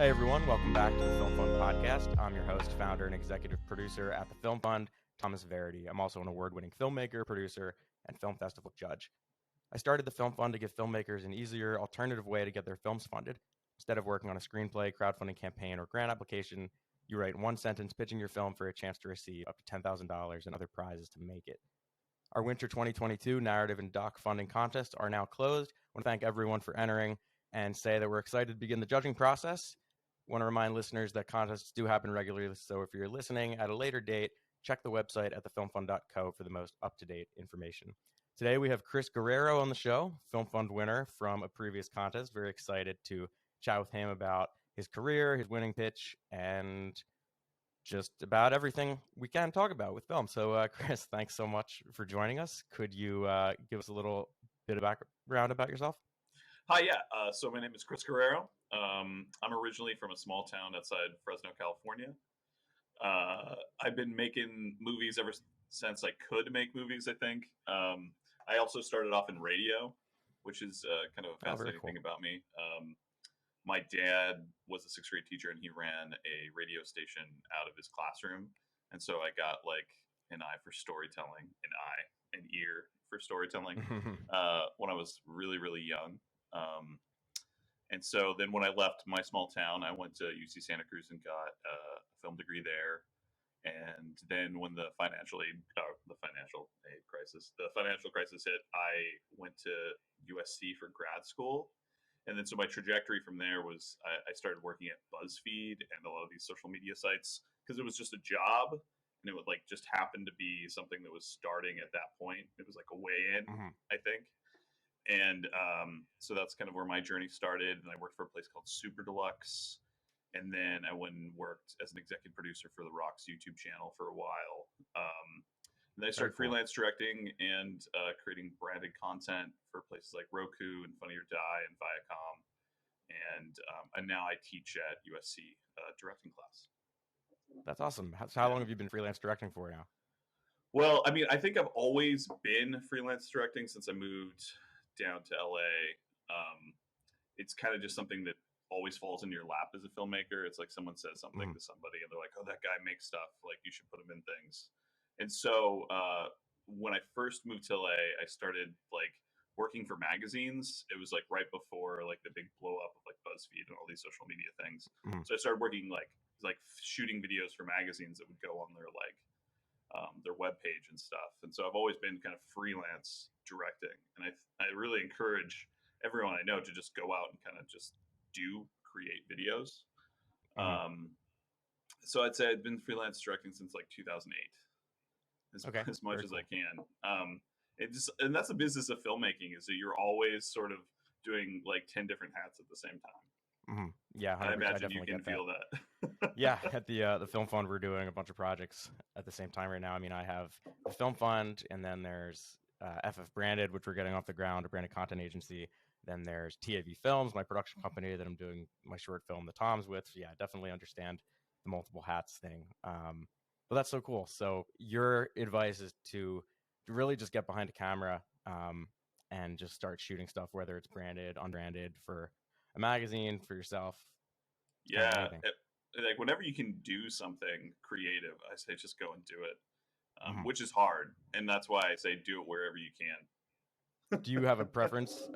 Hey everyone, welcome back to the Film Fund podcast. I'm your host, founder, and executive producer at the Film Fund, Thomas Verdi. I'm also an award-winning filmmaker, producer, and film festival judge. I started the Film Fund to give filmmakers an easier, alternative way to get their films funded. Instead of working on a screenplay, crowdfunding campaign, or grant application, you write one sentence pitching your film for a chance to receive up to $10,000 and other prizes to make it. Our Winter 2022 narrative and doc funding contests are now closed. I want to thank everyone for entering and say that we're excited to begin the judging process. I want to remind listeners that contests do happen regularly, so if you're listening at a later date, check the website at thefilmfund.co for the most up-to-date information. Today we have Chris Guerrero on the show, Film Fund winner from a previous contest. Very excited to chat with him about his career, his winning pitch, and just about everything we can talk about with film. So, Chris, thanks so much for joining us. Could you give us a little bit of background about yourself? Hi, yeah. So my name is Chris Guerrero. I'm originally from a small town outside Fresno, California. I've been making movies ever since I could make movies, I think. I also started off in radio, which is kind of a fascinating thing about me. My dad was a sixth grade teacher and he ran a radio station out of his classroom. And so I got like an eye for storytelling, an ear for storytelling when I was really, really young. And so then when I left my small town, I went to UC Santa Cruz and got a film degree there. And then when the financial crisis hit, I went to USC for grad school. And then so my trajectory from there was I started working at BuzzFeed and a lot of these social media sites because it was just a job and it would like just happen to be something that was starting at that point. It was like a way in, I think. And so that's kind of where my journey started. And I worked for a place called Super Deluxe. And then I went and worked as an executive producer for The Rock's YouTube channel for a while. And then I started freelance directing and creating branded content for places like Roku and Funny or Die and Viacom. And now I teach at USC directing class. That's awesome. How long have you been freelance directing for now? Well, I mean, I think I've always been freelance directing since I moved down to LA. It's kind of just something that always falls into your lap as a filmmaker. It's like someone says something to somebody and they're like, oh, that guy makes stuff, like you should put him in things. And so when I first moved to LA, I started like working for magazines. It was like right before like the big blow up of like BuzzFeed and all these social media things. So I started working like shooting videos for magazines that would go on their their webpage and stuff. And so I've always been kind of freelance directing. And I really encourage everyone I know to just go out and kind of just create videos. So I'd say I've been freelance directing since like 2008 as much as I can. And that's the business of filmmaking, is that you're always sort of doing like 10 different hats at the same time. Yeah, I imagine you can feel that. Yeah, at the Film Fund, we're doing a bunch of projects at the same time right now. I mean, I have the Film Fund, and then there's FF Branded, which we're getting off the ground, a branded content agency. Then there's TAV Films, my production company that I'm doing my short film, The Toms, with. So yeah, definitely understand the multiple hats thing. But that's so cool. So your advice is to really just get behind a camera and just start shooting stuff, whether it's branded, unbranded, for a magazine, for yourself. Yeah, like whenever you can do something creative, I say just go and do it, which is hard, and that's why I say do it wherever you can. Do you have a preference,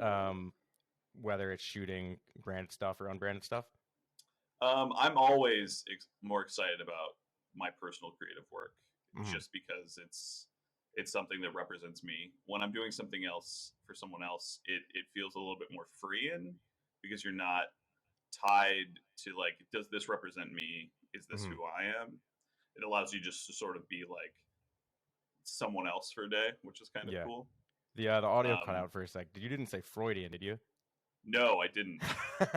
whether it's shooting branded stuff or unbranded stuff? I'm always more excited about my personal creative work, just because it's something that represents me. When I'm doing something else for someone else, it feels a little bit more freeing because you're not tied to like, does this represent me? Is this who I am? It allows you just to sort of be like someone else for a day, which is kind of cool. The audio cut out for a sec. You didn't say Freudian, did you? No, I didn't.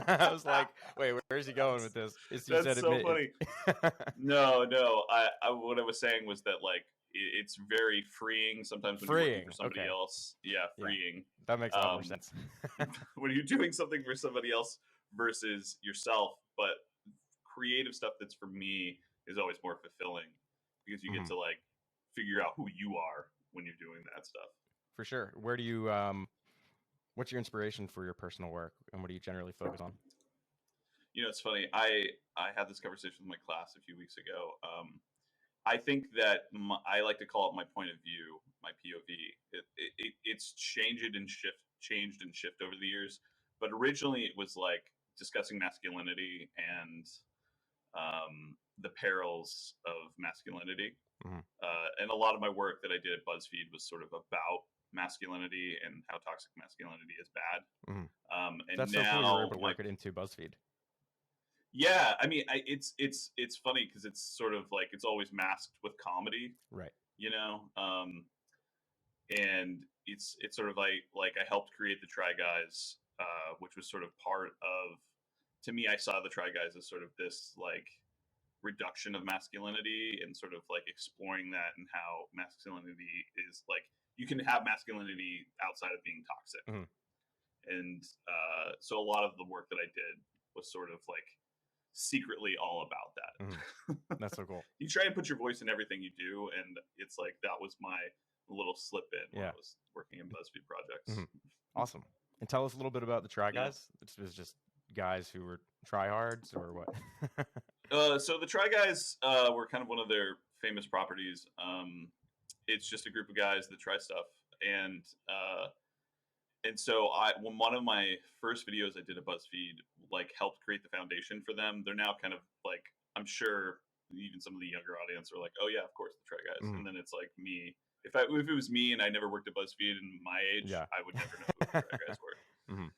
I was like, wait, where's he going with this? That's so funny. No. What I was saying was that like it's very freeing sometimes when you're working for somebody else. Yeah, freeing. Yeah, that makes a lot more sense. When you're doing something for somebody else versus yourself, but creative stuff that's for me is always more fulfilling because you get to like figure out who you are when you're doing that stuff. For sure. Where do you what's your inspiration for your personal work, and what do you generally focus on? It's funny. I had this conversation with my class a few weeks ago. I think that I like to call it my point of view, my POV. It's changed and shift over the years. But originally, it was like discussing masculinity and the perils of masculinity. Mhm. And a lot of my work that I did at BuzzFeed was sort of about masculinity and how toxic masculinity is bad. Mhm. And That's so cool you were able now to work it into BuzzFeed. yeah, I mean, it's funny because it's sort of like it's always masked with comedy, Right. you know, and it's sort of like I helped create the Try Guys, which was sort of part of. To me, I saw the Try Guys as sort of this like reduction of masculinity and sort of like exploring that and how masculinity is like you can have masculinity outside of being toxic. Mhm. And so a lot of the work that I did was sort of like secretly all about that. That's so cool. You try and put your voice in everything you do, and it's like that was my little slip in when Yeah. I was working in BuzzFeed projects. Mhm. Awesome. And tell us a little bit about the Try Yeah. Guys. It was just guys who were tryhards or what? So the Try Guys were kind of one of their famous properties. It's just a group of guys that try stuff, and so when one of my first videos I did at BuzzFeed like helped create the foundation for them. They're now kind of like I'm sure even some of the younger audience are like, oh yeah, of course the Try Guys, and then it's like me. If it was me and I never worked at BuzzFeed in my age, Yeah. I would never know who the Try Guys were. Mhm.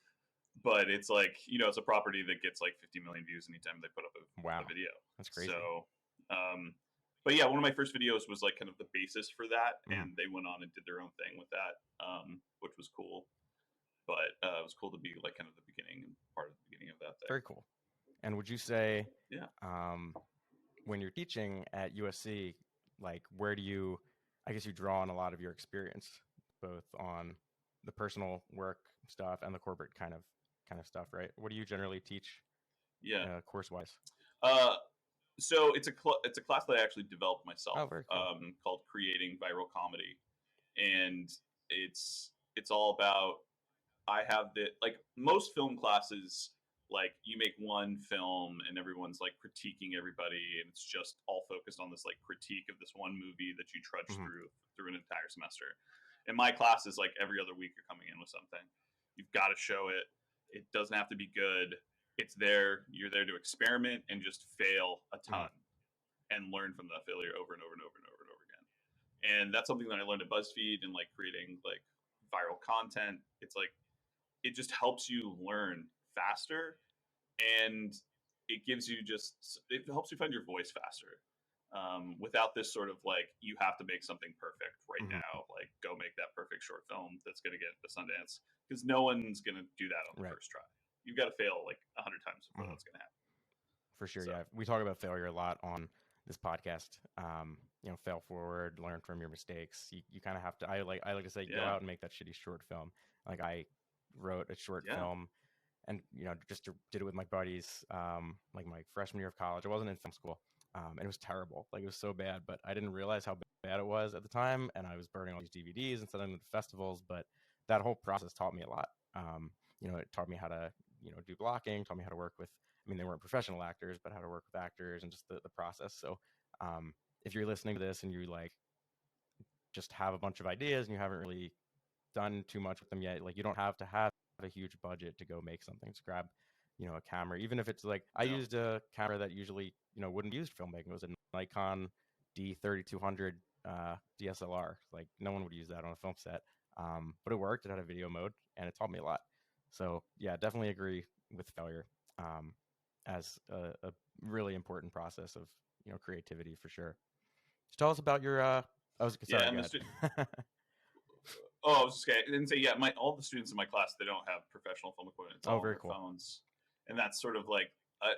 But it's like it's a property that gets like 50 million views anytime they put up Wow. a video. That's crazy. So, but yeah, one of my first videos was like kind of the basis for that, Mhm. and they went on and did their own thing with that, which was cool. But it was cool to be like kind of the beginning and part of the beginning of that thing. Very cool. And would you say, Yeah. when you're teaching at USC, like where do you, I guess you draw on a lot of your experience, both on the personal work stuff and the corporate kind of stuff, right? What do you generally teach, Yeah. course wise? So it's a class that I actually developed myself, Oh, very cool. called Creating Viral Comedy, and it's all about I have the like most film classes, like you make one film and everyone's like critiquing everybody, and it's just all focused on this like critique of this one movie that you trudge through an entire semester. In my class is like every other week you're coming in with something. You've got to show it. It doesn't have to be good. It's there. You're there to experiment and just fail a ton and learn from that failure over and over and over and over and over again. And that's something that I learned at BuzzFeed and like creating like viral content. It's like it just helps you learn faster, and it gives you it helps you find your voice faster. Without this sort of like you have to make something perfect right now, like go make that perfect short film that's going to get the Sundance, because no one's going to do that on the first try. You've got to fail like 100 times before that's going to happen. For sure. So. Yeah. We talk about failure a lot on this podcast. Fail forward, learn from your mistakes. You kind of have to, I like to say, go out and make that shitty short film. Like I wrote a short film and, just did it with my buddies, like my freshman year of college. I wasn't in film school. And it was terrible. Like it was so bad, but I didn't realize how bad it was at the time. And I was burning all these DVDs and sending them to festivals. But that whole process taught me a lot. It taught me how to, do blocking, taught me how to work with, they weren't professional actors, but how to work with actors and just the process. So if you're listening to this and you like just have a bunch of ideas and you haven't really done too much with them yet, like you don't have to have a huge budget to go make something. Just grab, a camera, even if it's like I used a camera that usually, wouldn't be used for filmmaking. It was a Nikon D3200 DSLR. Like no one would use that on a film set, but it worked. It had a video mode and it taught me a lot. So yeah, definitely agree with failure as a really important process of creativity for sure. So tell us about your. I was sorry. Yeah, I was just gonna say all the students in my class, they don't have professional film equipment. It's all on their phones, and that's sort of like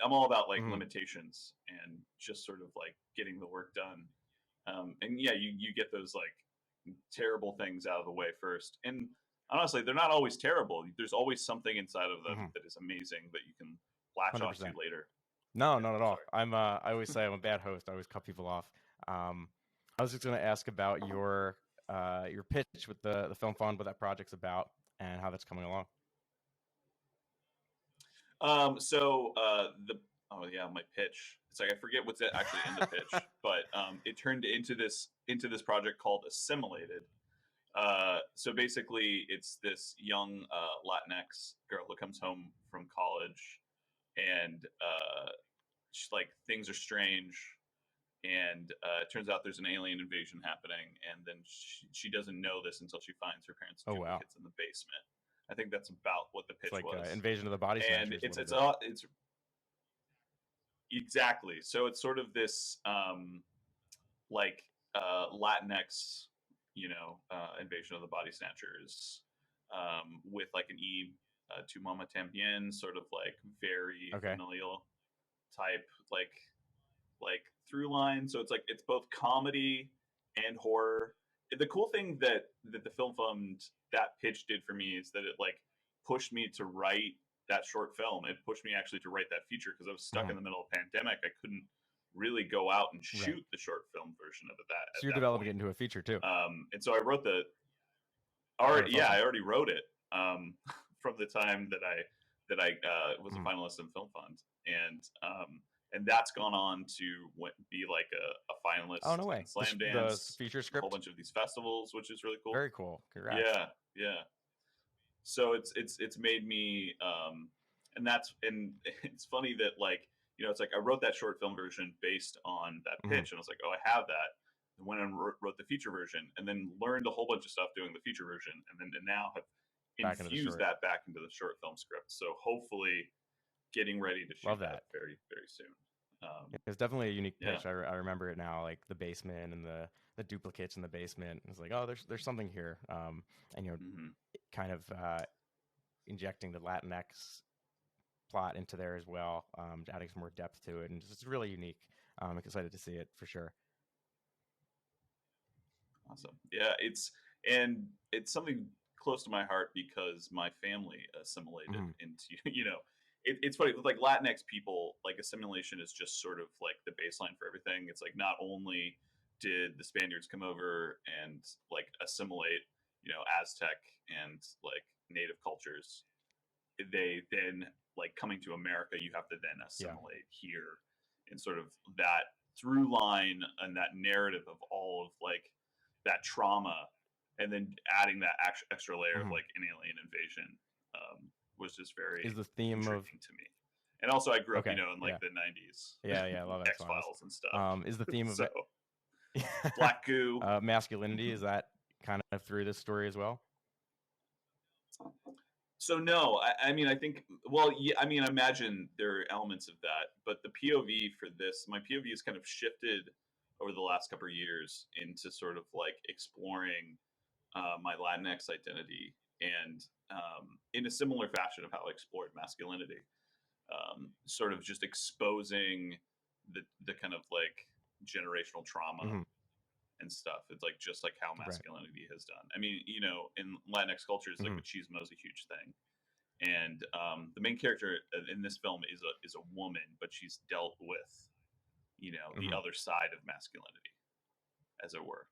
I'm all about like limitations and just sort of like getting the work done. And yeah, you get those like terrible things out of the way first, and honestly, they're not always terrible. There's always something inside of them that is amazing that you can latch 100%. onto later. No, not at all. I always say I'm a bad host. I always cut people off. I was just going to ask about your pitch with the Film Fund, what that project's about, and how that's coming along. The oh yeah, my pitch. It's like I forget what's actually in the pitch, but it turned into this project called Assimilated. So basically, it's this young Latinx girl who comes home from college, and like things are strange, and it turns out there's an alien invasion happening, and then she doesn't know this until she finds her parents' Oh wow, duplicates in the basement. I think that's about what the it's pitch like was, Invasion of the Body and Snatchers a little bit. it's exactly, so it's sort of this like Latinx, invasion of the body snatchers, with like an to Mama Tambien, sort of like very Okay. familial type through line. So it's like it's both comedy and horror. The cool thing that the film fund that pitch did for me is that it like pushed me to write that short film. It pushed me actually to write that feature because I was stuck Mhm. in the middle of pandemic. I couldn't really go out and Right. shoot the short film version of it that So at you're that developing it point. into a feature too. And so I wrote Oh, that's I awesome. already wrote it from the time that I was a Mhm. finalist in Film Fund, and that's gone on to be like a Oh finalist no way. in Slam The Dance, feature a whole script. bunch of these festivals, which is really cool. Very cool. Congrats. Yeah, yeah. So it's made me and that's and it's funny that like it's like I wrote that short film version based on that Mhm. pitch, and I was like, oh, I have that. And went and wrote the feature version, and then learned a whole bunch of stuff doing the feature version, and now have Back into the infused short. that back into the short film script. So hopefully, getting ready to shoot Love that that. very very soon. It's definitely a unique Yeah. pitch. I remember it now, like the basement and the duplicates in the basement. It's like, oh, there's something here. And Hmm. kind of injecting the Latinx plot into there as well, adding some more depth to it, and it's really unique. I'm excited to see it for sure. Awesome. Yeah, it's something close to my heart because my family assimilated Hmm. into it's funny with like Latinx people, like assimilation is just sort of like the baseline for everything. It's like not only did the Spaniards come over and like assimilate, Aztec and like native cultures, they then like coming to America, you have to then Yeah. assimilate here, and sort of that through line and that narrative of all of like that trauma, and then adding that extra layer of Hmm. like an alien invasion was just very Is the theme of intriguing to me. And also, I grew up, okay? in Yeah. like the '90s, Yeah. I love X X Files. Files and stuff. Is the theme of So Black Goo. masculinity, is that kind of through this story as well? So no, I mean, I think, well, yeah, I mean, I imagine there are elements of that, but the POV for this, my POV has kind of shifted over the last couple of years into sort of like exploring my Latinx identity, and in a similar fashion of how I explored masculinity, sort of just exposing the kind of like generational trauma Hmm. and stuff. It's like just like how Right. masculinity has done. I mean, in Latinx cultures, like Hmm. machismo is a huge thing, and the main character in this film is a woman, but she's dealt with the Hmm. other side of masculinity, as it were.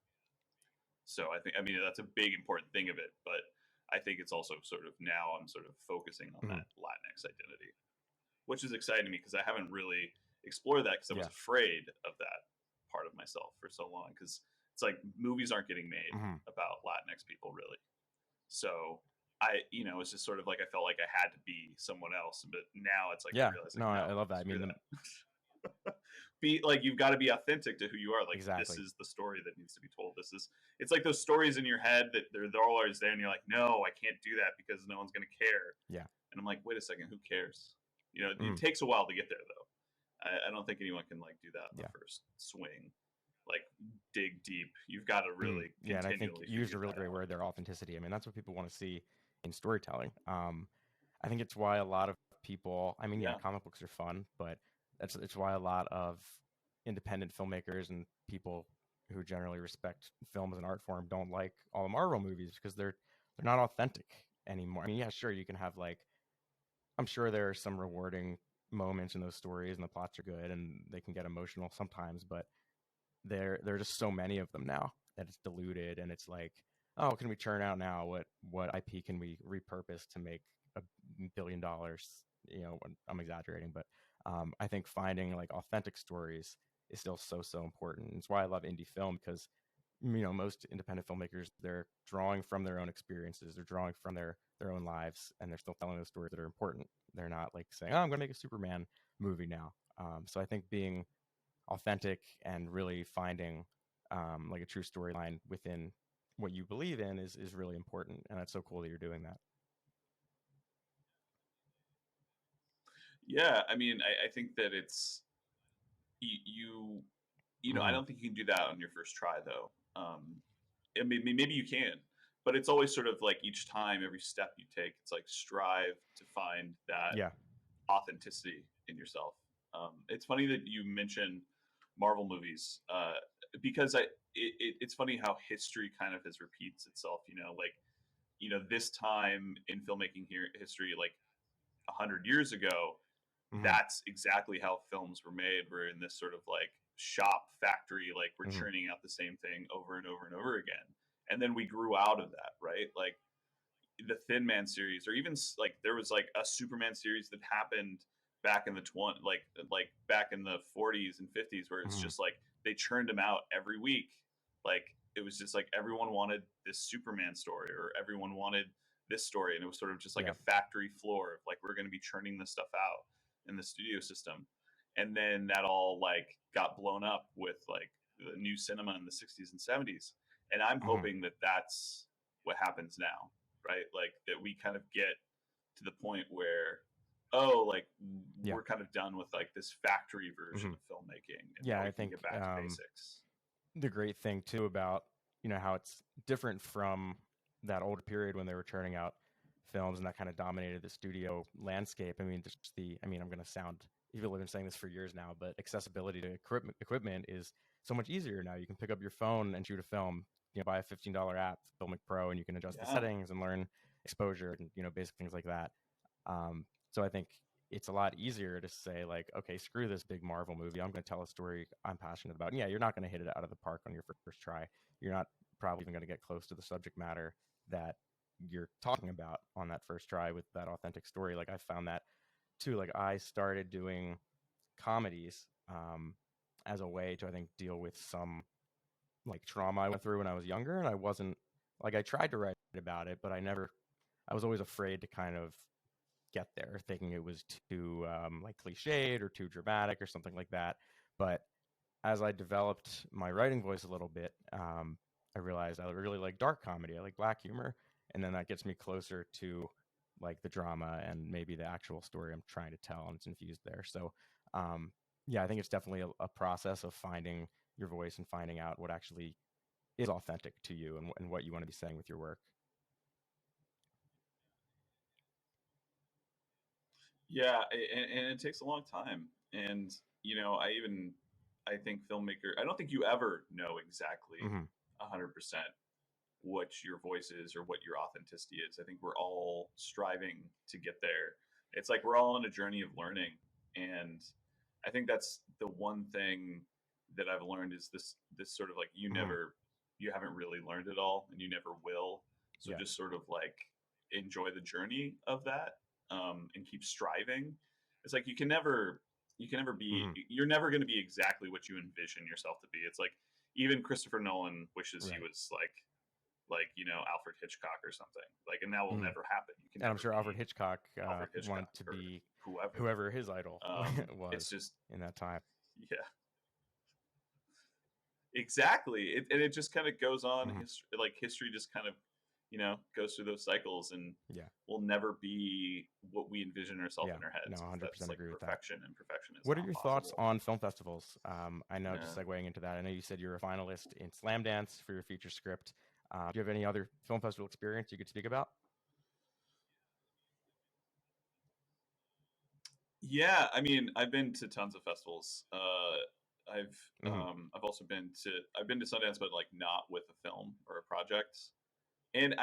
So I mean that's a big important thing of it, but I think it's also sort of now I'm sort of focusing on Hmm. that Latinx identity, which is exciting to me because I haven't really explored that because I was Yeah. afraid of that part of myself for so long, because it's like movies aren't getting made Hmm. about Latinx people really. So it's just sort of like I felt like I had to be someone else, but now it's like I Yeah. realize No, like no, I love that. I screw mean, that. Be like you've got to be authentic to who you are. Like this exactly. is the story that needs to be told. This is it's like those stories in your head that they're always there, and you're like, no, I can't do that because no one's gonna care. Yeah. And I'm like, wait a second, who cares? It Hmm. takes a while to get there though. I don't think anyone can like do that in the Yeah. first swing. Like dig deep. You've got to Mhm. really Yeah, and I think continually you used a figure really that great out. word there, authenticity. I mean, that's what people want to see in storytelling. I think it's why a lot of people, I mean, yeah, Yeah. comic books are fun, but it's why a lot of independent filmmakers and people who generally respect film as an art form don't like all the Marvel movies because they're not authentic anymore. I mean, yeah, sure, you can have like I'm sure there are some rewarding moments in those stories and the plots are good and they can get emotional sometimes, but there are just so many of them now that it's diluted and it's like, oh, can we churn out now? What IP can we repurpose to make $1 billion I'm exaggerating, but I think finding like authentic stories is still so important. It's why I love indie film, because most independent filmmakers, they're drawing from their own experiences, they're drawing from their own lives, and they're still telling those stories that are important. They're not like saying, oh, I'm going to make a Superman movie now. So I think being authentic and really finding like a true storyline within what you believe in is really important, and it's so cool that you're doing that. Yeah, I mean, I think that it's you I Mm-hmm. don't think you can do that on your first try though. I mean, maybe you can, but it's always sort of like each time, every step you take, it's like strive to find that Yeah. authenticity in yourself. It's funny that you mention Marvel movies because it's funny how history kind of has repeats itself. Like this time in filmmaking history, like 100 years ago, Mm-hmm. that's exactly how films were made. We're in this sort of like shop factory, like we're Mm-hmm. churning out the same thing over and over and over again. And then we grew out of that, right? Like the Thin Man series, or even like there was like a Superman series that happened back in the like back in the 40s and 50s, where it's Mm-hmm. just like they churned them out every week. Like it was just like everyone wanted this Superman story, or everyone wanted this story, and it was sort of just like Yeah. a factory floor of like we're going to be churning this stuff out in the studio system. And then that all like got blown up with like the new cinema in the 60s and 70s. And I'm Mm-hmm. hoping that that's what happens now, right? Like that we kind of get to the point where, oh, like Yeah. we're kind of done with like this factory version Mm-hmm. of filmmaking, and Yeah, now I we can think get back to basics. the great thing too about how it's different from that old period when they were churning out films and that kind of dominated the studio landscape. I mean, just I'm going to sound, people have been saying this for years now, but accessibility to equipment is so much easier now. You can pick up your phone and shoot a film, buy a $15 app, Filmic Pro, and you can adjust the Yeah. settings and learn exposure and basic things like that. So I think it's a lot easier to say like, okay, screw this big Marvel movie. I'm going to tell a story I'm passionate about. And yeah, you're not going to hit it out of the park on your first try. You're not probably even going to get close to the subject matter that you're talking about on that first try with that authentic story. Like I found that too. Like I started doing comedies as a way to, I think, deal with some like trauma I went through when I was younger. And I wasn't like, I tried to write about it, but I was always afraid to kind of get there, thinking it was too like cliched or too dramatic or something like that. But as I developed my writing voice a little bit, I realized I really like dark comedy. I like black humor, and then that gets me closer to like the drama and maybe the actual story I'm trying to tell, and it's infused there. So, yeah, I think it's definitely a process of finding your voice and finding out what actually is authentic to you and what you want to be saying with your work. Yeah, and it takes a long time. And I think filmmaker. I don't think you ever know exactly Mm-hmm. 100% what your voice is or what your authenticity is. I think we're all striving to get there. It's like we're all on a journey of learning, and I think that's the one thing that I've learned is this sort of like Mm-hmm. you haven't really learned it all, and you never will. So Yeah. just sort of like enjoy the journey of that, and keep striving. It's like you can never be Mm-hmm. you're never going to be exactly what you envision yourself to be. It's like even Christopher Nolan wishes he Right. was like Alfred Hitchcock or something. Like, and that will Mm-hmm. never happen. You can And I'm never sure Alfred be Hitchcock Alfred wanted Hitchcock to or be whoever. whoever his idol It's was just in that time. yeah, exactly. And it just kind of goes on. Hmm. History just kind of goes through those cycles, and Yeah, we'll never be what we envision ourselves yeah, in our no, heads, because that's 100% like agree with that. perfection, and perfection is What are not your thoughts possible. on film festivals? I know, just Yeah. segueing into that, I know you said you're a finalist in Slam Dance for your feature script. Do you have any other film festival experience you could speak about? Yeah, I mean, I've been to tons of festivals. Hmm. I've also been to Sundance, but like not with a film or a project. And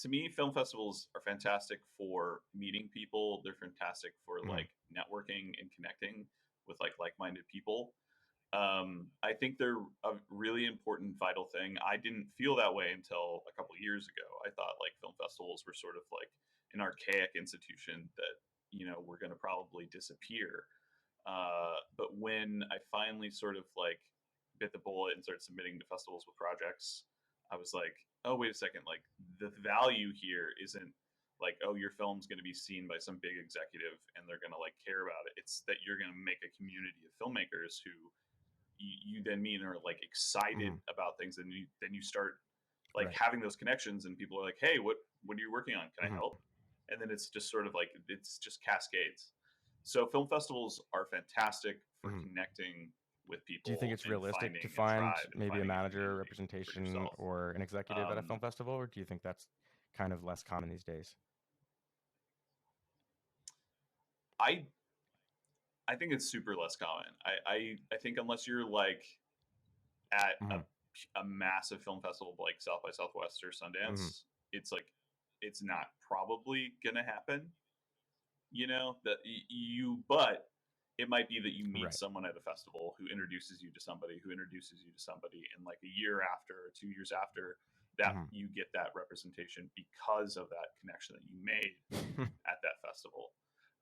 to me, film festivals are fantastic for meeting people. They're fantastic for Hmm. like networking and connecting with like-minded people. I think they're a really important, vital thing. I didn't feel that way until a couple years ago. I thought like film festivals were sort of like an archaic institution that were going to probably disappear. But when I finally sort of like bit the bullet and started submitting to festivals with projects, I was like, oh, wait a second. Like the value here isn't like, oh, your film's going to be seen by some big executive and they're going to like care about it. It's that you're going to make a community of filmmakers who you then meet and are like excited about things. And then you start like Right. having those connections and people are like, hey, what are you working on? Can I help? And then it's just sort of like, it's just cascades. So film festivals are fantastic for connecting with Do you think people it's and realistic finding to a find tribe and maybe a finding a manager community for representation yourself. or an executive at a film Um, festival, or do you think that's kind of less common these days? I I think it's super less common. I think unless you're like at Hmm. a massive film festival like South by Southwest or Hmm. Sundance, it's like it's not probably gonna happen. That but it might be that you meet Right. someone at a festival who introduces you to somebody who introduces you to somebody, and like a year after or 2 years after that, Hmm. you get that representation because of that connection that you made at that festival.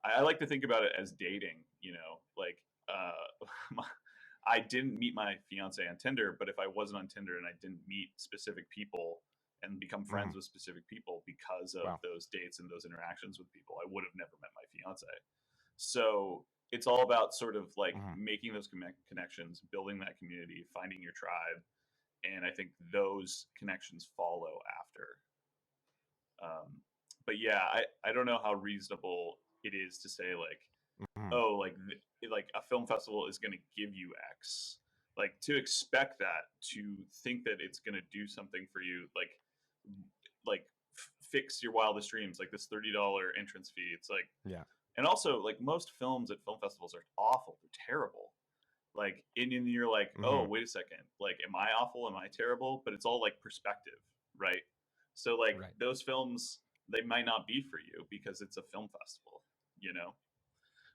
I like to think about it as dating. Like I didn't meet my fiance on Tinder, but if I wasn't on Tinder and I didn't meet specific people and become Hmm. friends with specific people because of Wow. those dates and those interactions with people, I would have never met my fiance. So it's all about sort of like Hmm. making those connections, building that community, finding your tribe, and I think those connections follow after. But yeah, I don't know how reasonable it is to say like, Hmm. oh, like a film festival is going to give you X. Like to expect that, to think that it's going to do something for you, like fix your wildest dreams, like this $30 entrance fee. It's like, Yeah. and also like most films at film festivals are awful. They're terrible. Like, and you're like, oh, Hmm. wait a second. Like, am I awful? Am I terrible? But it's all like perspective, right? So like Right. those films, they might not be for you because it's a film festival, you know.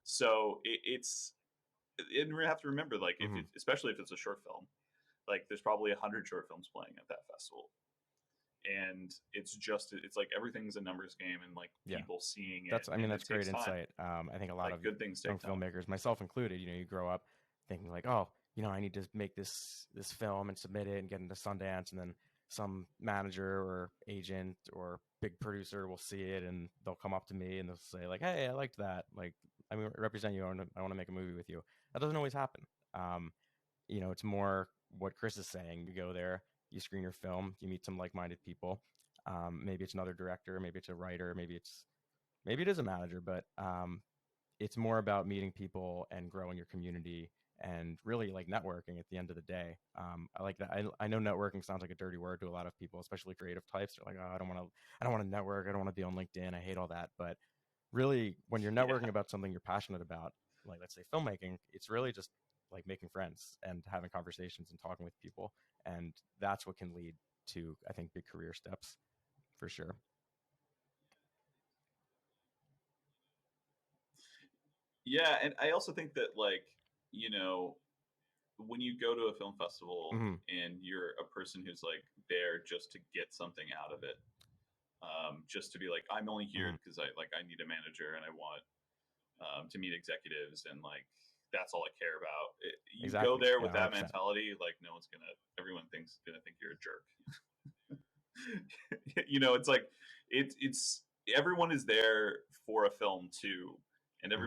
So and we have to remember, like, if Hmm. it, especially if it's a short film, like there's probably 100 short films playing at that festival, and it's like everything's a numbers game, and like Yeah. people seeing it, That's, I mean, and that's it great takes time. insight. I think a lot Like of good things young take time. filmmakers, myself included, you grow up thinking like, oh, I need to make this film and submit it and get into Sundance, and then some manager or agent or big producer will see it and they'll come up to me and they'll say like, hey, I liked that. Like, I mean, represent you. I want to make a movie with you. That doesn't always happen. Um, it's more what Chris is saying. You go there, you screen your film, you meet some like-minded people. Maybe it's another director, maybe it's a writer, maybe it is a manager, but it's more about meeting people and growing your community and really like networking at the end of the day. I like that. I know networking sounds like a dirty word to a lot of people, especially creative types. They're like, oh, I don't want to network. I don't want to be on LinkedIn. I hate all that. But really, when you're Yeah, networking about something you're passionate about, like let's say filmmaking, it's really just like making friends and having conversations and talking with people. And that's what can lead to, I think, big career steps for sure. yeah, and I also think that like you know when you go to a film festival Hmm. and you're a person who's like there just to get something out of it, just to be like, I'm only here Hmm. because I need a manager and I want to meet executives, and like that's all I care about. You go Exactly. there Yeah, with that 100%. mentality, like no one's gonna, everyone thinks gonna think you're a jerk. It's like it's everyone is there for a film too, and Hmm.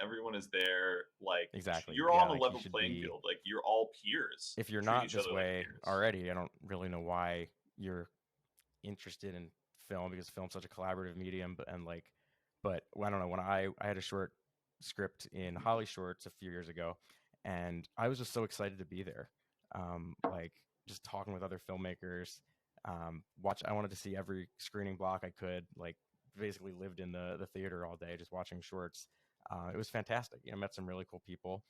everyone is there like Exactly. you're all Yeah, on a like you level should playing be, field. Like you're all peers. if you're Treat not each this other like way peers. already, I don't really know why you're interested in film, because film's such a collaborative medium. But I don't know, when I had a short script in Holly Shorts a few years ago, and I was just so excited to be there. Like just talking with other filmmakers, I wanted to see every screening block I could, like basically lived in the theater all day just watching shorts. It was fantastic. Met some really cool people,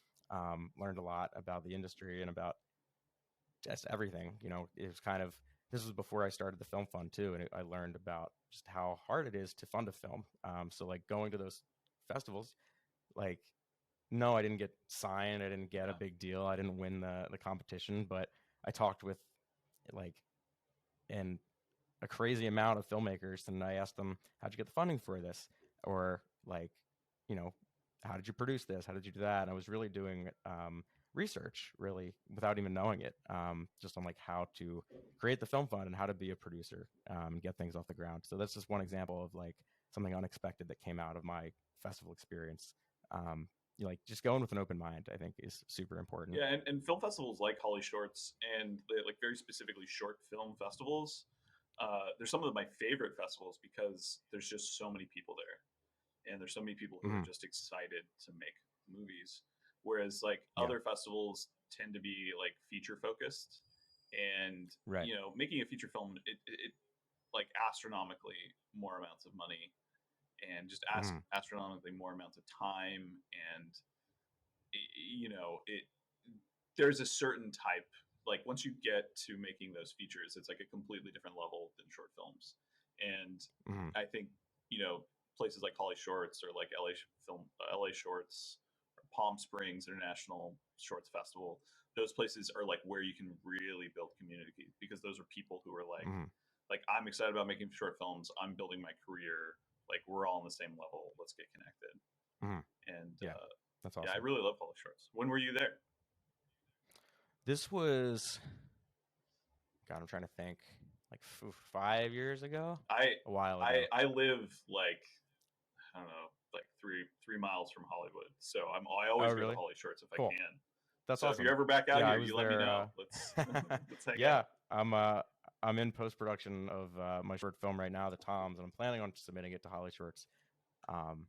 learned a lot about the industry and about just everything. It was kind of, this was before I started the film fund too, and I learned about just how hard it is to fund a film. So like going to those festivals, like no, I didn't get signed, I didn't get a Yeah. big deal, I didn't win the competition, but I talked with like and a crazy amount of filmmakers, and I asked them, how'd you get the funding for this, or like you know, how did you produce this? How did you do that? And I was really doing research, really, without even knowing it, just on like how to create the film fund and how to be a producer, get things off the ground. So that's just one example of like something unexpected that came out of my festival experience. Like just going with an open mind, I think, is super important. Yeah, and film festivals like Holly Shorts and like very specifically short film festivals, they're some of my favorite festivals because there's just so many people there, and there's so many people who are Mm-hmm. just excited to make movies. Whereas like Yeah. other festivals tend to be like feature focused, and Right. making a feature film, it like astronomically more amounts of money, and just Mm-hmm. astronomically more amounts of time, and it there's a certain type, like once you get to making those features, it's like a completely different level than short films. And Mm-hmm. I think places like Holly Shorts or like LA Shorts or Palm Springs International Shorts Festival, those places are like where you can really build community, because those are people who are Mm-hmm. like I'm excited about making short films, I'm building my career, like we're all on the same level, let's get connected. Mm-hmm. And Yeah, that's yeah, I awesome. really love Holly Shorts. When were you there? This was, God, I'm trying to think, like 5 years ago, I a while I ago. I live like, I don't know, like three miles from Hollywood, so I Oh, always go to really? Holly Shorts if I Cool. can. That's So if you're awesome. ever back out Yeah, I here, was you let me there. know. Let's let's hang Yeah, out. I'm in post production of my short film right now, The Toms, and I'm planning on submitting it to Holly Shorts. Um,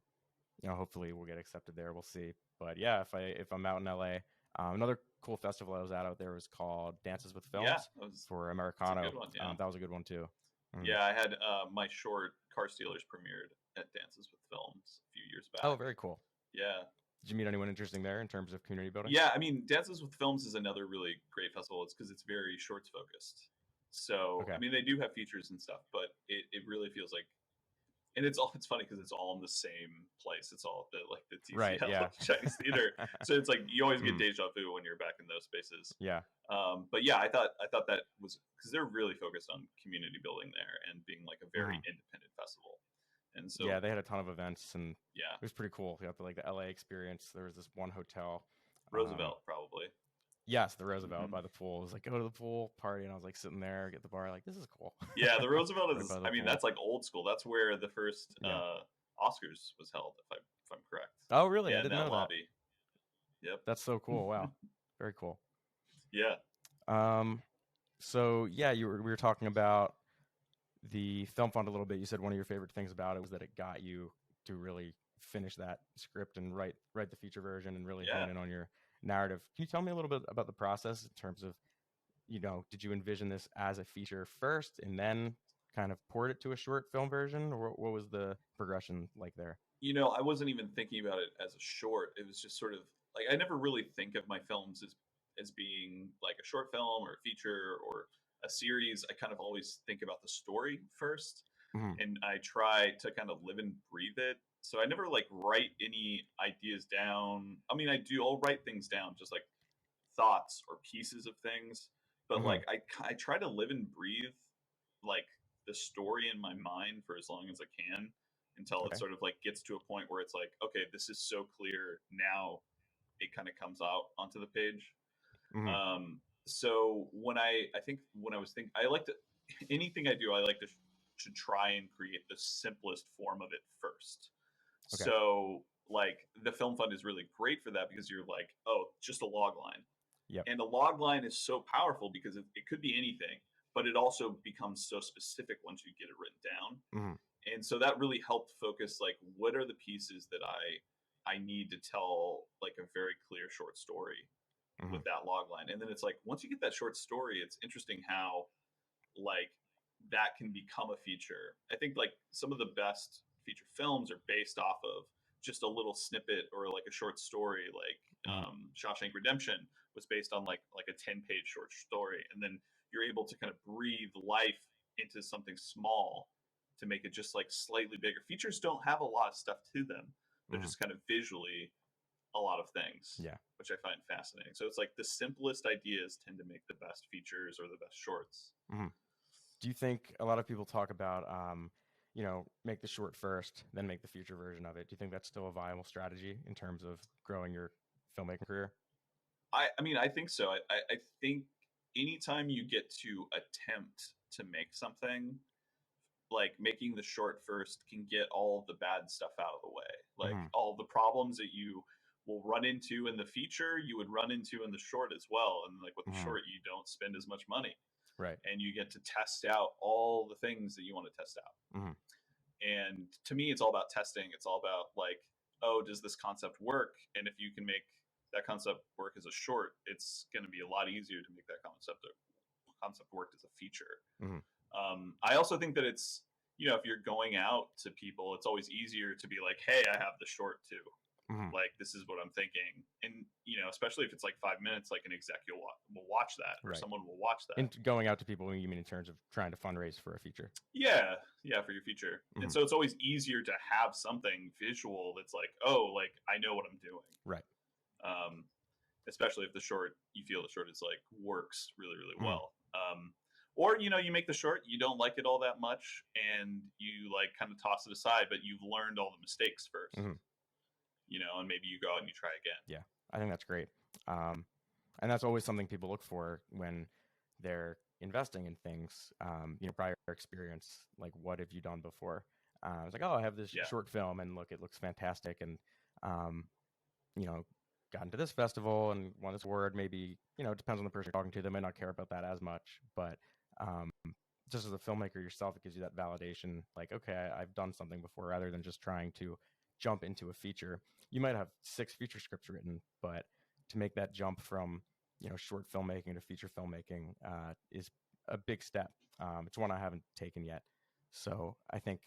hopefully we'll get accepted there. We'll see. But yeah, if I'm out in LA, another cool festival I was at out there was called Dances with Yeah, Films for that's a good Americano. one. Yeah, That was a good one too. Mhm. yeah. I had my short Car Stealers premiered at Dances with Films a few years Oh, back. very cool. Yeah, Did you meet anyone interesting there in terms of community building? yeah. I mean, Dances with Films is another really great festival. It's because it's very shorts focused. So I Okay. mean, they do have features and stuff, but it really feels like, and it's funny because it's all in the same place. It's all the like the Right. TCL Yeah. Chinese Theater. So it's like you always get Mm, deja vu when you're back in those spaces. yeah. But yeah, I thought that was because they're really focused on community building there and being like a very Mhm. independent festival. And so Yeah, they had a ton of events, and yeah, it was pretty cool. You got the LA experience. There was this one hotel. Um, Roosevelt probably. yes, the Roosevelt Hmm. by the pool. It was like go to the pool party, and I was like sitting there, get the bar. Like this is cool. Yeah, the Roosevelt Right is. by the I mean, pool. that's like old school. That's where the first Yeah. Oscars was held, if I'm correct. Oh, really? I Yeah, in didn't that know that. lobby. Yep. That's so cool. Wow. Very cool. Yeah. Um, so yeah, we were talking about the film fund a little bit. You said one of your favorite things about it was that it got you to really finish that script and write the feature version and really Yeah. hone in on your narrative. Can you tell me a little bit about the process in terms of, did you envision this as a feature first and then kind of port it to a short film version, or what was the progression like there? I wasn't even thinking about it as a short. It was just sort of like I never really think of my films as being like a short film or a feature or a series. I kind of always think about the story first, Hmm. and I try to kind of live and breathe it. So I never like write any ideas down. I mean, I'll write things down, just like thoughts or pieces of things, but Hmm. like I try to live and breathe like the story in my mind for as long as I can, until it Okay. sort of like gets to a point where it's like, okay, this is so clear now, it kind of comes out onto the page. Hmm. So I think when I was thinking, I like to anything I do, I like to try and create the simplest form of it first. Okay. So like the film fund is really great for that, because you're like, oh, just a log line. Yep. And a log line is so powerful because it could be anything, but it also becomes so specific once you get it written down. Hmm. And so that really helped focus like what are the pieces that I need to tell like a very clear short story Hmm. with that log line. And then it's like once you get that short story, it's interesting how like that can become a feature. I think like some of the best feature films are based off of just a little snippet or like a short story. Like Hmm. Shawshank Redemption was based on like a 10-page short story, and then you're able to kind of breathe life into something small to make it just like slightly bigger. Features don't have a lot of stuff to them. They're Hmm. just kind of visually a lot of things, Yeah. which I find fascinating. So it's like the simplest ideas tend to make the best features or the best shorts. Hmm. Do you think a lot of people talk about, make the short first, then make the feature version of it. Do you think that's still a viable strategy in terms of growing your filmmaking career? I mean, I think so. I think anytime you get to attempt to make something, like making the short first can get all the bad stuff out of the way. Like Mm-hmm. all the problems that you will run into in the feature, you would run into in the short as well. And like with the Mm-hmm. short, you don't spend as much money Right. and you get to test out all the things that you want to test out. Mm-hmm. And to me, it's all about testing. It's all about like, oh, does this concept work? And if you can make that concept work as a short, it's going to be a lot easier to make that concept work as a feature. Mm-hmm. I also think that it's, if you're going out to people, it's always easier to be like, hey, I have the short too. Mm-hmm. Like, this is what I'm thinking. And, especially if it's like 5 minutes, like an exec will watch that or Right. someone will watch that. And going out to people, you mean in terms of trying to fundraise for a feature? Yeah, for your feature. Mm-hmm. And so it's always easier to have something visual that's like, oh, like I know what I'm doing. Right. Especially if you feel the short is like works really, really Mm-hmm. well. Or, you make the short, you don't like it all that much and you like kind of toss it aside, but you've learned all the mistakes first, Mm-hmm. And maybe you go out and you try again. Yeah, I think that's great. And that's always something people look for when they're investing in things. Prior experience, like what have you done before? It's like, oh, I have this short film and look, it looks fantastic. And, got into this festival and won this award. Maybe, it depends on the person you're talking to. They might not care about that as much, but just as a filmmaker yourself, it gives you that validation. Like, okay, I've done something before rather than just trying to jump into a feature. You might have 6 feature scripts written, but to make that jump from, short filmmaking to feature filmmaking is a big step. It's one I haven't taken yet. So I think,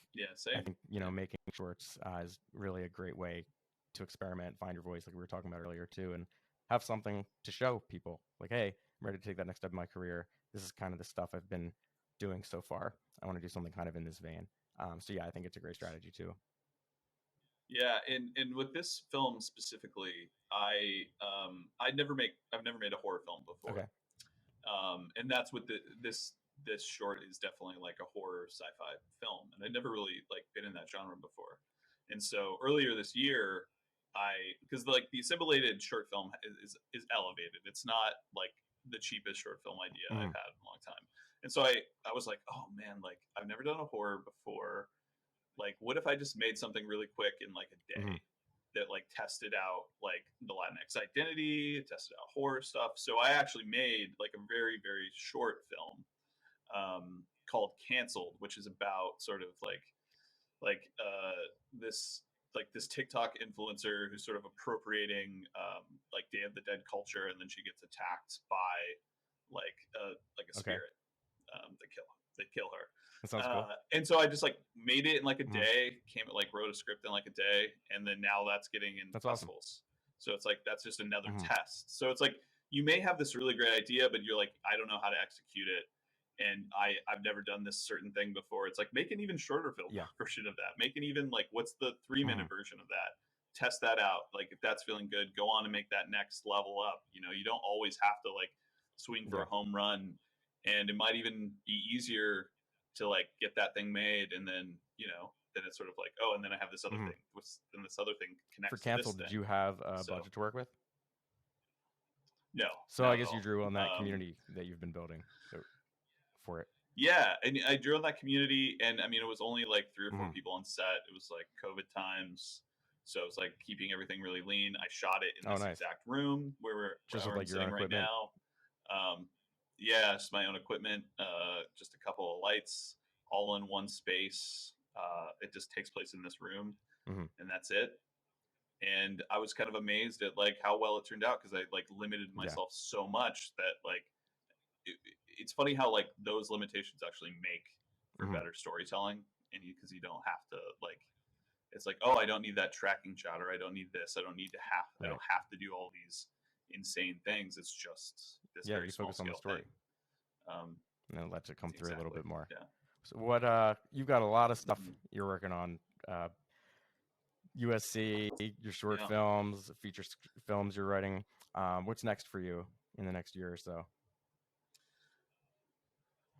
making shorts is really a great way to experiment, find your voice, like we were talking about earlier too, and have something to show people. Like, hey, I'm ready to take that next step in my career. This is kind of the stuff I've been doing so far. I want to do something kind of in this vein. So yeah, I think it's a great strategy too. Yeah, and with this film specifically, I've never made a horror film before. Okay. And that's what this short is definitely like a horror sci-fi film, and I'd never really like been in that genre before. And so earlier this year, because like the assimilated short film is elevated. It's not like the cheapest short film idea I've had in a long time. And so I was like, oh man, like I've never done a horror before. Like, what if I just made something really quick in like a day that like tested out like the Latinx identity, tested out horror stuff. So I actually made like a very, very short film called Canceled, which is about sort of this TikTok influencer who's sort of appropriating like Day of the Dead culture, and then she gets attacked by like a spirit. They kill her. That sounds cool. And so I just like made it in like a day, wrote a script in like a day, and then now that's getting in festivals. Awesome. So it's like that's just another test. So it's like you may have this really great idea, but you're like, I don't know how to execute it. And I've never done this certain thing before. It's like make an even shorter film version of that. Make an even like what's the 3-minute version of that. Test that out. Like if that's feeling good, go on and make that next level up. You don't always have to like swing for a home run. And it might even be easier to like get that thing made, and then then it's sort of like, oh, and then I have this other thing. Then this other thing connects. For Canceled, did you have a budget to work with? No. So I guess you drew on that community that you've been building for it. Yeah, and I drew on that community, and I mean, it was only like 3 or 4 people on set. It was like COVID times, so it was like keeping everything really lean. I shot it in this exact room where we're just like your own equipment now. Yeah, just my own equipment, just a couple of lights, all in one space. It just takes place in this room, and that's it. And I was kind of amazed at like how well it turned out, because I like limited myself so much that like it's funny how like those limitations actually make for better storytelling, and because you don't have to like, it's like, oh, I don't need that tracking shot, or I don't need this, I don't have to do all these insane things. It's just this very small focus on the story, and then let it come through a little bit more. Yeah. So what you've got a lot of stuff you're working on. USC, your short films, feature films you're writing. What's next for you in the next year or so?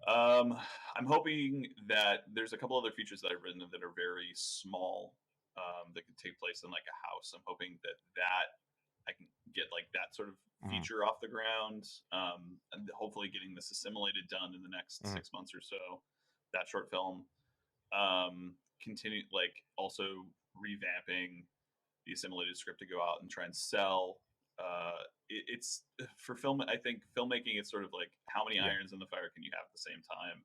I'm hoping that there's a couple other features that I've written that are very small, that could take place in like a house. I'm hoping that I can get like that sort of Hmm. feature off the ground, and hopefully getting this assimilated done in the next Hmm. 6 months or so. That short film, continue like also revamping the assimilated script to go out and try and sell. It's for film. I think filmmaking is sort of like how many Yeah. irons in the fire can you have at the same time?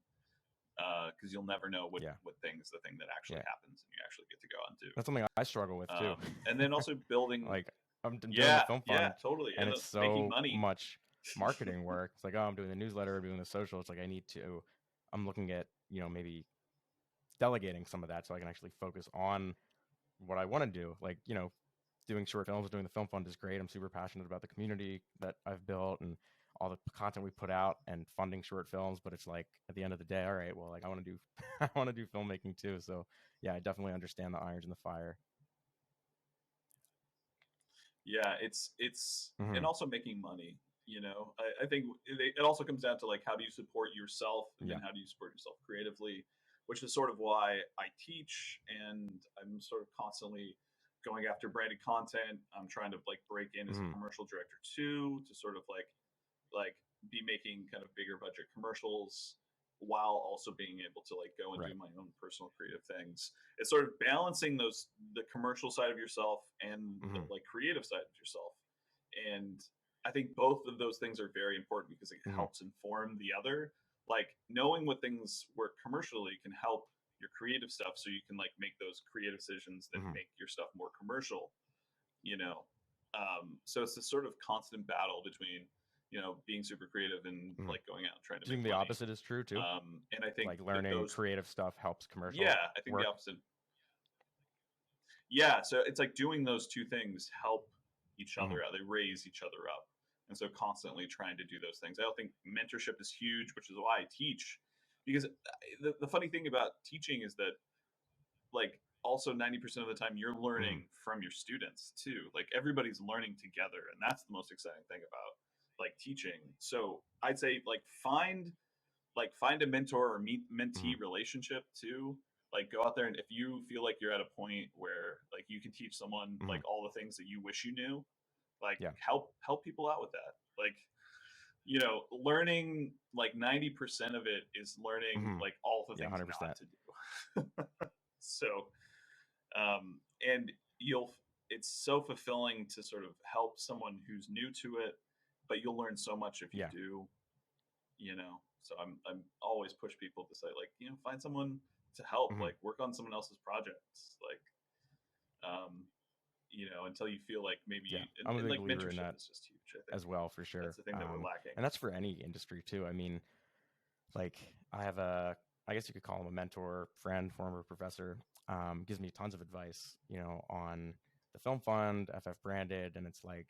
Because you'll never know Yeah. what thing is the thing that actually Yeah. happens and you actually get to go out and do. That's something I struggle with too. And then also building, Like I'm doing the yeah, film yeah, fund, totally, and and it's making so money. much marketing work. It's like, oh, I'm doing the newsletter, I'm doing the social. It's like I need to. I'm looking at maybe delegating some of that so I can actually focus on what I want to do. Like doing short films, doing the film fund is great. I'm super passionate about the community that I've built and all the content we put out and funding short films. But it's like at the end of the day, all right, well, like I want to do, I want to do filmmaking too. So yeah, I definitely understand the irons in the fire. Yeah, it's Hmm. and also making money. I think it also comes down to like how do you support yourself, and then Yeah. how do you support yourself creatively, which is sort of why I teach, and I'm sort of constantly going after branded content. I'm trying to like break in as a Hmm. commercial director too, to sort of like be making kind of bigger budget commercials while also being able to like go and Right. do my own personal creative things. It's sort of balancing the commercial side of yourself and the Hmm. like creative side of yourself. And I think both of those things are very important because it Hmm. helps inform the other. Like knowing what things work commercially can help your creative stuff, so you can like make those creative decisions that Hmm. make your stuff more commercial, you know. So it's this sort of constant battle between being super creative and Hmm. like going out and trying to Do you make think the money. opposite is true too? And I think Like that learning those, creative stuff helps yeah, commercial I think the work. opposite. Yeah, so it's like doing those two things help each Hmm. other out. They raise each other up. And so constantly trying to do those things. I don't think mentorship is huge, which is why I teach. Because the funny thing about teaching is that like also 90% of the time you're Hmm. learning from your students too. Like everybody's learning together, and that's the most exciting thing about like teaching. So I'd say find a mentor or Hmm. mentee relationship too. Like go out there, and if you feel like you're at a point where like you can teach someone Hmm. like all the things that you wish you knew, like Yeah. help people out with that. Like learning like 90% of it is learning Hmm. like all the Yeah. things not 100%. to do. So and you'll it's so fulfilling to sort of help someone who's new to it, but you'll learn so much if you Yeah. do. So I'm always push people to say like find someone to help, Hmm. like work on someone else's projects, like until you feel like maybe Yeah. and, I'm a and big like believer in mentorship that is just huge. I think as well, for that's sure. the thing that we're lacking. And that's for any industry too. I mean, like I have I guess you could call him a mentor, friend, former professor. Gives me tons of advice, on the film fund, FF branded, and it's like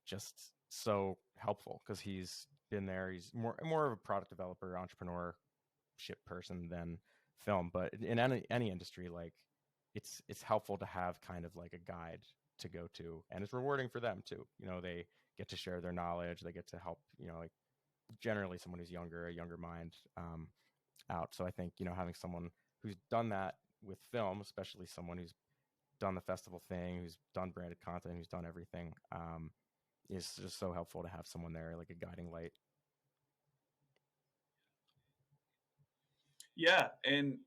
just so helpful because he's been there. He's more of a product developer, entrepreneurship person than film, but in any industry, like it's helpful to have kind of like a guide to go to, and it's rewarding for them too. They get to share their knowledge, they get to help, like generally someone who's younger, a younger mind, out. So I think having someone who's done that with film, especially someone who's done the festival thing, who's done branded content, who's done everything, is just so helpful to have someone there, like a guiding light. Yeah, and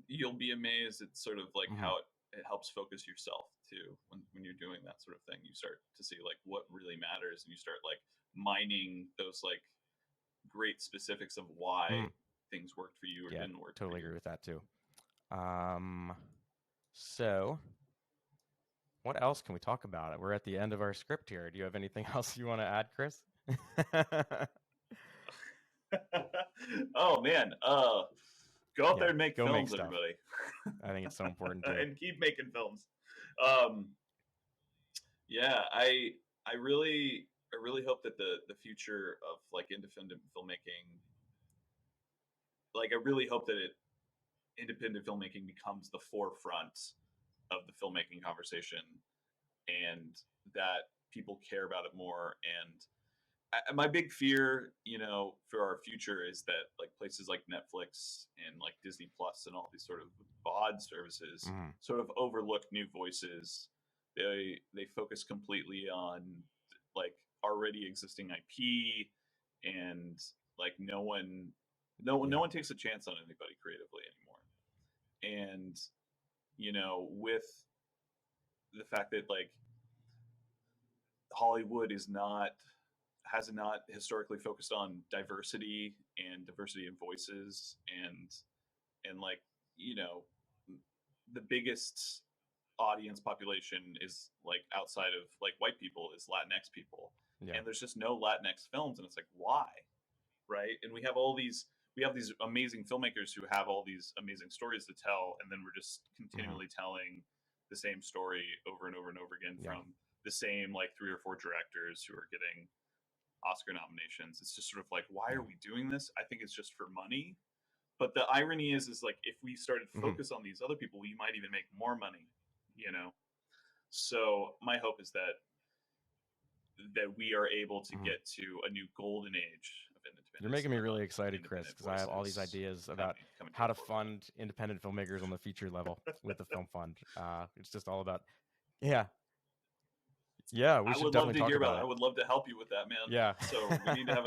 you'll be amazed at sort of like Hmm. how it helps focus yourself too when you're doing that sort of thing. You start to see like what really matters, and you start like mining those like great specifics of why Hmm. things worked for you or Yeah, didn't work for totally you. agree with that too. Um, so what else can we talk about? We're at the end of our script here. Do you have anything else you want to add, Chris? Oh man, go out there Yeah, and make go make films, stuff. everybody, I think it's so important too. and keep making films. Um, yeah, I really hope that the future of like independent filmmaking, like I really hope that independent filmmaking becomes the forefront of the filmmaking conversation, and that people care about it more, and my big fear, for our future is that like places like Netflix and like Disney Plus and all these sort of VOD services Mm-hmm. sort of overlook new voices. They focus completely on like already existing IP, and like no Yeah. one takes a chance on anybody creatively anymore. And with the fact that like Hollywood has not historically focused on diversity in voices, and like you know the biggest audience population is like outside of like white people is Latinx people, Yeah. and there's just no Latinx films, and it's like why, right? And we have these amazing filmmakers who have all these amazing stories to tell, and then we're just Mm-hmm. continually telling the same story over and over and over again Yeah. from the same like 3 or 4 directors who are getting Oscar nominations. It's just sort of like, why Yeah. are we doing this? I think it's just for money. But the irony is like if we started Mm-hmm. focus on these other people, we might even make more money. You know. So my hope is that we are able to Mm-hmm. get to a new golden age of You're making me really excited, Chris, independent because I have all these voices ideas about coming to how the to forefront. fund independent filmmakers on the feature level with the film fund. It's just all about, yeah, yeah. We I should would love definitely to talk hear about about it. I it. would love to help you with that, man. Yeah. So we need to have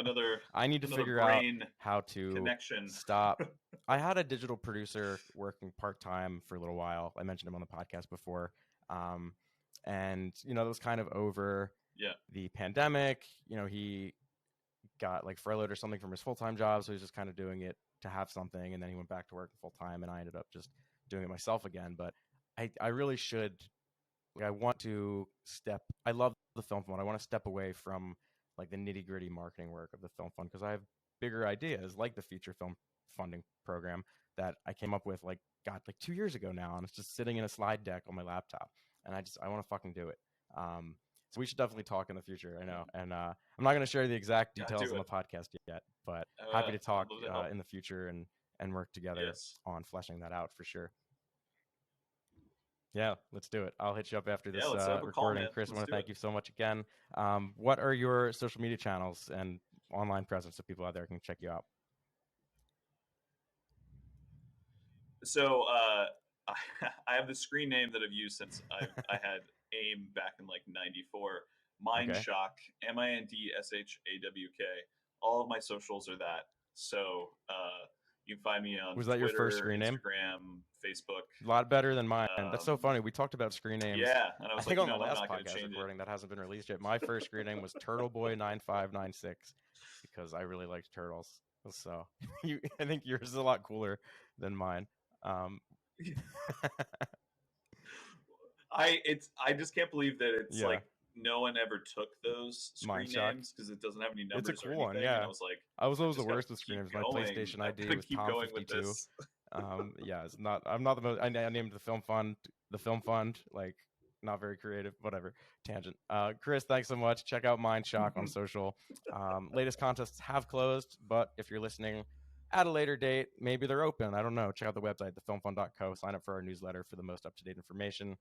I need to another figure out brain how to connection. stop. I had a digital producer working part time for a little while. I mentioned him on the podcast before. Um, and it was kind of over Yeah. the pandemic. He got like furloughed or something from his full-time job, so he was just kind of doing it to have something, and then he went back to work full-time, and I ended up just doing it myself again. But I really should, like, I want to I love the film fund. I want to step away from like the nitty-gritty marketing work of the film fund, because I have bigger ideas like the feature film funding program that I came up with like 2 years ago now, and it's just sitting in a slide deck on my laptop, and I want to fucking do it. So we should definitely talk in the future. I know, and I'm not going to share the exact Yeah, details do on it. the podcast yet, but happy to talk I'd love to help. in the future and work together Yes. on fleshing that out for sure. Yeah, let's do it. I'll hit you up after Yeah, this let's set up a call, recording. man. Chris, I Let's want to do thank it. you so much again. What are your social media channels and online presence so people out there can check you out? So I have the screen name that I've used since I had AIM back in like '94. Okay. Mindshock, MINDSHAWK. All of my socials are that. So you can find me on Was that your first Twitter, screen name? Instagram, Facebook. A lot better than mine. That's so funny. We talked about screen names. Yeah, and I I was think like, on the I'm last not going to podcast change it. recording that hasn't been released yet. My first screen name was Turtleboy9596 because I really liked turtles. So I think yours is a lot cooler than mine. I just can't believe that it's Yeah. like no one ever took those screen Mindshock. names because it doesn't have any numbers It's a cool or anything. one, yeah. And I was like, I was always just the worst gotta with screen keep names. My going. PlayStation I've ID gotta was keep going with Tom52. this. Yeah, it's not. I'm not the most. I named the film fund. Like, not very creative. Whatever. Tangent. Chris, thanks so much. Check out Mindshock on social. Latest contests have closed, but if you're listening at a later date, maybe they're open. I don't know. Check out the website, thefilmfund.co. Sign up for our newsletter for the most up-to-date information.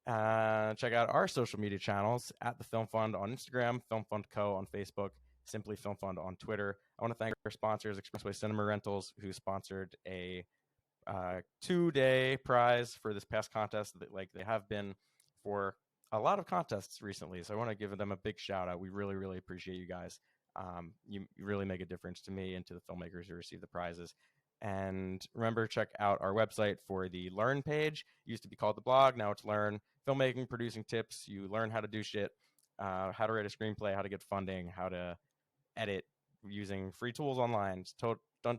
Check out our social media channels at the Film Fund on Instagram, Film Fund Co. on Facebook, Simply Film Fund on Twitter. I want to thank our sponsors, Expressway Cinema Rentals, who sponsored a 2-day prize for this past contest. That, like, they have been for a lot of contests recently, so I want to give them a big shout out. We really, really appreciate you guys. You really make a difference to me and to the filmmakers who receive the prizes. And remember, check out our website for the Learn page. It used to be called the blog, now it's Learn. Filmmaking, producing tips. You learn how to do shit, how to write a screenplay, how to get funding, how to edit using free tools online. It's a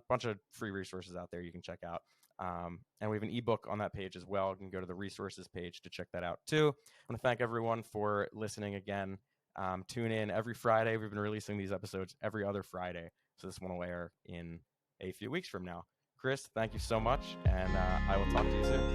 bunch of free resources out there you can check out. And we have an ebook on that page as well. You can go to the resources page to check that out too. I want to thank everyone for listening again. Tune in every Friday. We've been releasing these episodes every other Friday, so this one will air in a few weeks from now. Chris, thank you so much, and I will talk to you soon.